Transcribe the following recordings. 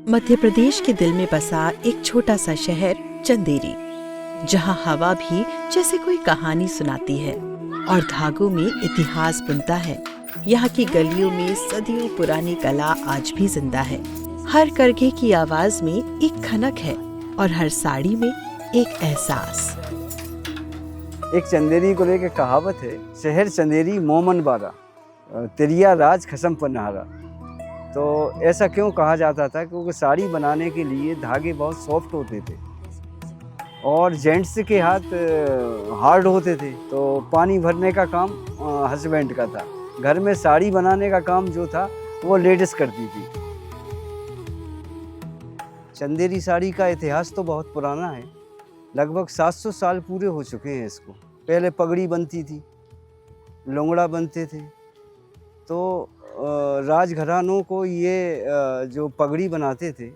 मध्य प्रदेश के दिल में बसा एक छोटा सा शहर चंदेरी, जहाँ हवा भी जैसे कोई कहानी सुनाती है और धागों में इतिहास बुनता है। यहाँ की गलियों में सदियों पुरानी कला आज भी जिंदा है। हर करघे की आवाज में एक खनक है और हर साड़ी में एक एहसास। एक चंदेरी को लेकर कहावत है, शहर चंदेरी मोमन बारा, तिरिया राज खसम पनहारा। तो ऐसा क्यों कहा जाता था? क्योंकि साड़ी बनाने के लिए धागे बहुत सॉफ्ट होते थे और जेंट्स के हाथ हार्ड होते थे। तो पानी भरने का काम हस्बैंड का था, घर में साड़ी बनाने का काम जो था वो लेडीज करती थी। चंदेरी साड़ी का इतिहास तो बहुत पुराना है, लगभग 700 साल पूरे हो चुके हैं इसको। पहले पगड़ी बनती थी, लोंगड़ा बनते थे। तो राजघरानों को ये जो पगड़ी बनाते थे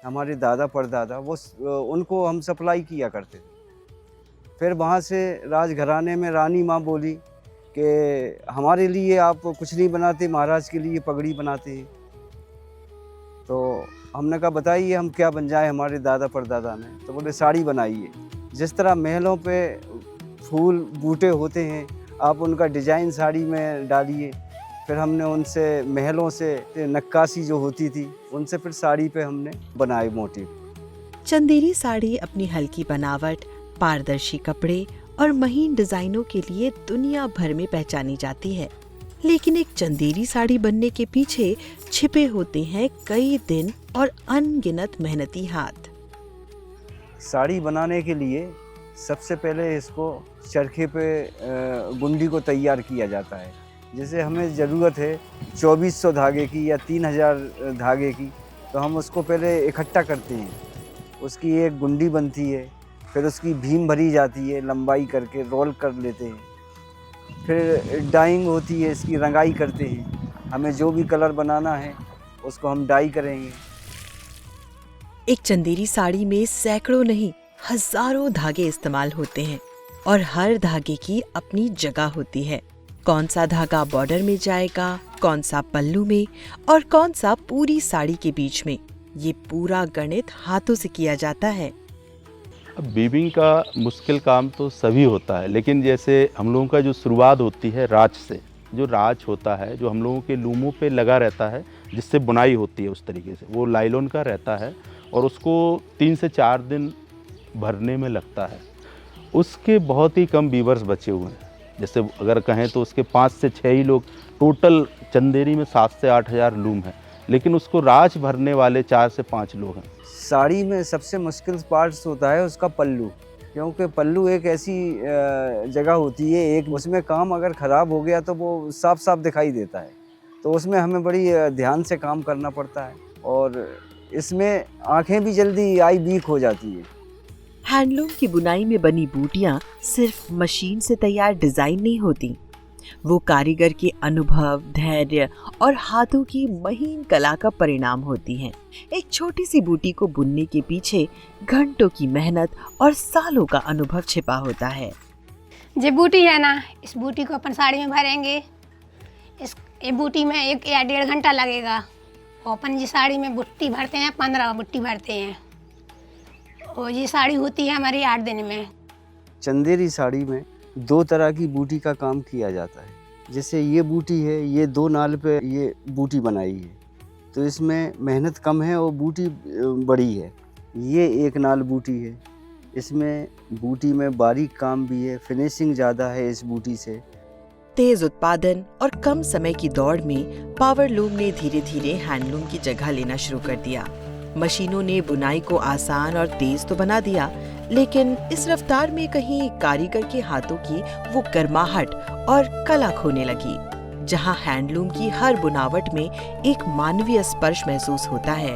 हमारे दादा परदादा, वो उनको हम सप्लाई किया करते थे। फिर वहाँ से राजघराने में रानी माँ बोली कि हमारे लिए आप कुछ नहीं बनाते, महाराज के लिए पगड़ी बनाते हैं। तो हमने कहा बताइए हम क्या बन जाए हमारे दादा परदादा ने। तो बोले साड़ी बनाइए। जिस तरह महलों पे फूल बूटे होते हैं, आप उनका डिज़ाइन साड़ी में डालिए। फिर हमने उनसे महलों से नक्काशी जो होती थी उनसे फिर साड़ी पे हमने बनाए मोटिव। चंदेरी साड़ी अपनी हल्की बनावट, पारदर्शी कपड़े और महीन डिजाइनों के लिए दुनिया भर में पहचानी जाती है। लेकिन एक चंदेरी साड़ी बनने के पीछे छिपे होते हैं कई दिन और अनगिनत मेहनती हाथ। साड़ी बनाने के लिए सबसे पहले इसको चरखे पे गुंडी को तैयार किया जाता है। जैसे हमें ज़रूरत है 2400 धागे की या 3000 धागे की, तो हम उसको पहले इकट्ठा करते हैं। उसकी एक गुंडी बनती है, फिर उसकी भीम भरी जाती है, लंबाई करके रोल कर लेते हैं। फिर डाइंग होती है, इसकी रंगाई करते हैं। हमें जो भी कलर बनाना है उसको हम डाई करेंगे। एक चंदेरी साड़ी में सैकड़ों नहीं हजारों धागे इस्तेमाल होते हैं और हर धागे की अपनी जगह होती है। कौन सा धागा बॉर्डर में जाएगा, कौन सा पल्लू में और कौन सा पूरी साड़ी के बीच में, ये पूरा गणित हाथों से किया जाता है। अब वीविंग का मुश्किल काम तो सभी होता है, लेकिन जैसे हम लोगों का जो शुरुआत होती है राच से, जो राच होता है जो हम लोगों के लूमों पे लगा रहता है जिससे बुनाई होती है, उस तरीके से वो लाइलॉन का रहता है और उसको 3 से 4 दिन भरने में लगता है। उसके बहुत ही कम वीवर्स बचे हुए हैं। जैसे अगर कहें तो उसके 5 से 6 ही लोग, टोटल चंदेरी में 7 से 8 हज़ार लूम है, लेकिन उसको राच भरने वाले 4 से 5 लोग हैं। साड़ी में सबसे मुश्किल पार्ट्स होता है उसका पल्लू, क्योंकि पल्लू एक ऐसी जगह होती है, एक उसमें काम अगर ख़राब हो गया तो वो साफ साफ दिखाई देता है। तो उसमें हमें बड़ी ध्यान से काम करना पड़ता है और इसमें आँखें भी जल्दी आई वीक हो जाती है। हैंडलूम की बुनाई में बनी बूटियां सिर्फ मशीन से तैयार डिजाइन नहीं होती, वो कारीगर के अनुभव, धैर्य और हाथों की महीन कला का परिणाम होती हैं। एक छोटी सी बूटी को बुनने के पीछे घंटों की मेहनत और सालों का अनुभव छिपा होता है। ये बूटी है ना, इस बूटी को अपन साड़ी में भरेंगे। ये बूटी में 1 या 1.5 घंटा लगेगा और अपन ये साड़ी में बुट्टी भरते हैं, 15 बुट्टी भरते हैं और ये साड़ी होती है हमारी 8 दिन में। चंदेरी साड़ी में 2 तरह की बूटी का काम किया जाता है। जैसे ये बूटी है, ये 2 नाल पे ये बूटी बनाई है, तो इसमें मेहनत कम है और बूटी बड़ी है। ये 1 नाल बूटी है, इसमें बूटी में बारीक काम भी है, फिनिशिंग ज़्यादा है इस बूटी से। तेज उत्पादन और कम समय की दौड़ में पावर लूम ने धीरे धीरे हैंडलूम की जगह लेना शुरू कर दिया। मशीनों ने बुनाई को आसान और तेज तो बना दिया, लेकिन इस रफ्तार में कहीं कारीगर के हाथों की वो गर्माहट और कला खोने लगी। जहां हैंडलूम की हर बुनावट में एक मानवीय स्पर्श महसूस होता है,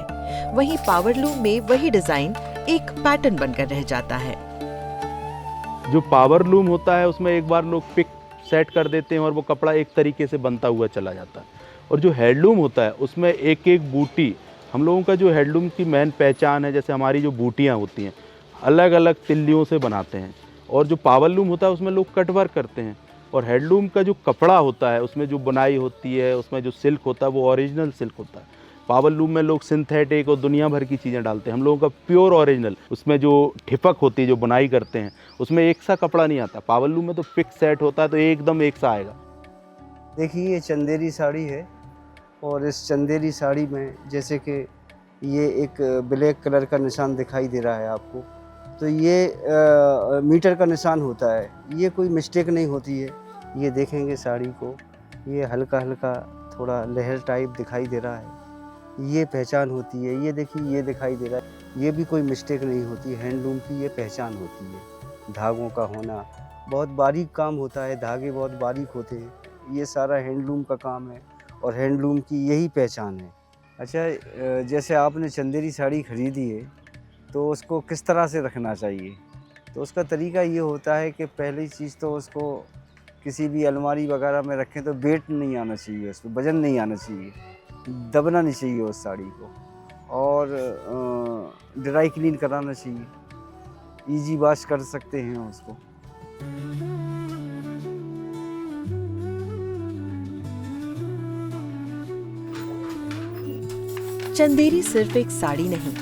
वहीं पावरलूम में वही डिजाइन एक पैटर्न बनकर रह जाता है। जो पावर लूम होता है उसमें एक बार लोग पिक सेट कर देते हैं और वो कपड़ा एक तरीके से बनता हुआ चला जाता है। और जो हैंडलूम होता है उसमें एक एक बूटी, हम लोगों का जो हैंडलूम की मेन पहचान है, जैसे हमारी जो बूटियाँ होती हैं अलग अलग तिल्लियों से बनाते हैं। और जो पावर लूम होता है उसमें लोग कट वर्क करते हैं। और हैंडलूम का जो कपड़ा होता है उसमें जो बुनाई होती है, उसमें जो सिल्क होता है वो ओरिजिनल सिल्क होता है। पावर लूम में लोग सिंथेटिक और दुनिया भर की चीज़ें डालते हैं। हम लोगों का प्योर ओरिजिनल, उसमें जो ठिपक होती है, जो बुनाई करते हैं, उसमें एक सा कपड़ा नहीं आता। पावर लूम में तो फिक्स सेट होता है, तो एकदम एक सा आएगा। देखिए ये चंदेरी साड़ी है, और इस चंदेरी साड़ी में जैसे कि ये एक ब्लैक कलर का निशान दिखाई दे रहा है आपको, तो ये मीटर का निशान होता है। ये कोई मिस्टेक नहीं होती है। ये देखेंगे साड़ी को, ये हल्का हल्का थोड़ा लहर टाइप दिखाई दे रहा है, ये पहचान होती है। ये देखिए ये दिखाई दे रहा है, ये भी कोई मिस्टेक नहीं होती। हैंडलूम की ये पहचान होती है। धागों का होना, बहुत बारीक काम होता है, धागे बहुत बारीक होते हैं। ये सारा हैंडलूम का काम है और हैंडलूम की यही पहचान है। अच्छा, जैसे आपने चंदेरी साड़ी खरीदी है तो उसको किस तरह से रखना चाहिए? तो उसका तरीका ये होता है कि पहली चीज़ तो उसको किसी भी अलमारी वगैरह में रखें तो वेट नहीं आना चाहिए, उसमें वज़न नहीं आना चाहिए, दबना नहीं चाहिए उस साड़ी को, और ड्राई क्लीन कराना चाहिए। इजी वॉश कर सकते हैं उसको। चंदेरी सिर्फ एक साड़ी नहीं,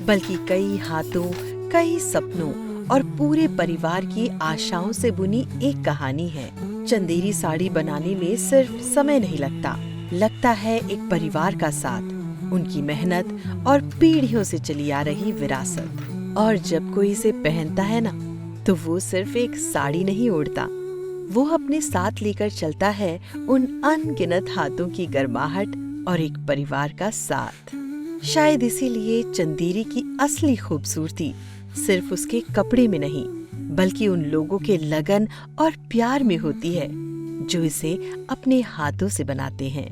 बल्कि कई हाथों, कई सपनों और पूरे परिवार की आशाओं से बुनी एक कहानी है। चंदेरी साड़ी बनाने में सिर्फ समय नहीं लगता है एक परिवार का साथ, उनकी मेहनत और पीढ़ियों से चली आ रही विरासत। और जब कोई इसे पहनता है ना, तो वो सिर्फ एक साड़ी नहीं ओढ़ता, वो अपने साथ लेकर चलता है उन अनगिनत हाथों की गर्माहट और एक परिवार का साथ। शायद इसीलिए चंदेरी की असली खूबसूरती सिर्फ उसके कपड़े में नहीं, बल्कि उन लोगों के लगन और प्यार में होती है जो इसे अपने हाथों से बनाते हैं।